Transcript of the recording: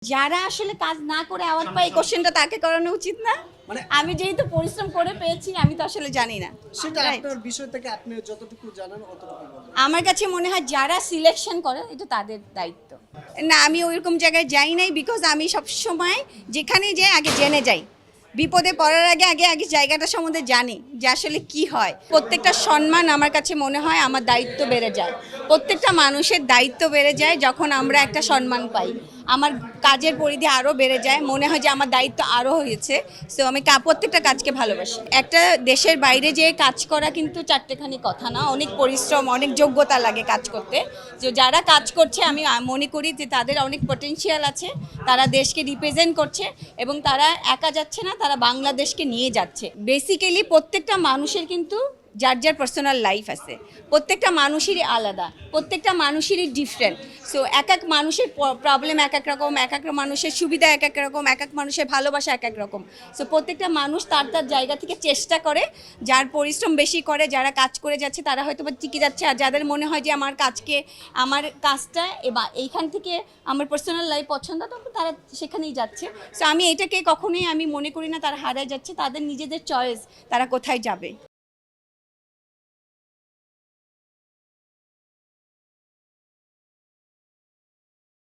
যারা আসলে কাজ না করে অ্যাওয়ার্ড পায় এই কোশ্চেনটা তাকে করানো উচিত না। মানে আমি যেহেতু পরিশ্রম করে পেয়েছি আমি তো আসলে জানি না। সেটা Right? আপনার বিষয় থেকে আপনি যতটুকু জানেন অতটুকু বলবেন। আমার কাছে মনে হয় যারা সিলেকশন করে এটা তাদের দায়িত্ব। না আমি ওইরকম জায়গায় যাই নাই বিকজ আমি সব সময় যেখানে যাই আগে জেনে যাই। বিপদে পড়ার আগে আগে আগে জায়গাটা সম্বন্ধে জানি যে আসলে কি হয়। প্রত্যেকটা সম্মান আমার কাছে মনে হয় আমার দায়িত্ব বেড়ে যায়। প্রত্যেকটা মানুষের দায়িত্ব বেড়ে যায় যখন আমরা একটা সম্মান পাই। আমার কাজের পরিধি আরও বেড়ে যায়, মনে হয় যে আমার দায়িত্ব আরও হয়েছে। সো আমি প্রত্যেকটা কাজকে ভালোবাসি। একটা দেশের বাইরে যেয়ে কাজ করা কিন্তু চারটেখানি কথা না, অনেক পরিশ্রম, অনেক যোগ্যতা লাগে কাজ করতে। যে যারা কাজ করছে আমি মনে করি যে তাদের অনেক পটেনশিয়াল আছে, তারা দেশকে রিপ্রেজেন্ট করছে এবং তারা একা যাচ্ছে না, তারা বাংলাদেশকে নিয়ে যাচ্ছে। বেসিক্যালি প্রত্যেকটা মানুষের কিন্তু যার যার পার্সোনাল লাইফ আছে, প্রত্যেকটা মানুষেরই আলাদা, প্রত্যেকটা মানুষেরই ডিফারেন্ট। সো এক এক মানুষের প্রবলেম এক এক রকম, এক এক মানুষের সুবিধা এক এক রকম, এক এক মানুষের ভালোবাসা এক এক রকম। সো প্রত্যেকটা মানুষ তার তার জায়গা থেকে চেষ্টা করে, যার পরিশ্রম বেশি করে, যারা কাজ করে যাচ্ছে তারা হয়তো বা টিকে যাচ্ছে, আর যাদের মনে হয় যে আমার কাজটা এবার এইখান থেকে আমার পার্সোনাল লাইফ পছন্দ, তখন তারা সেখানেই যাচ্ছে। সো আমি এটাকে কখনোই আমি মনে করি না তারা হারায় যাচ্ছে, তাদের নিজেদের চয়েস তারা কোথায় যাবে।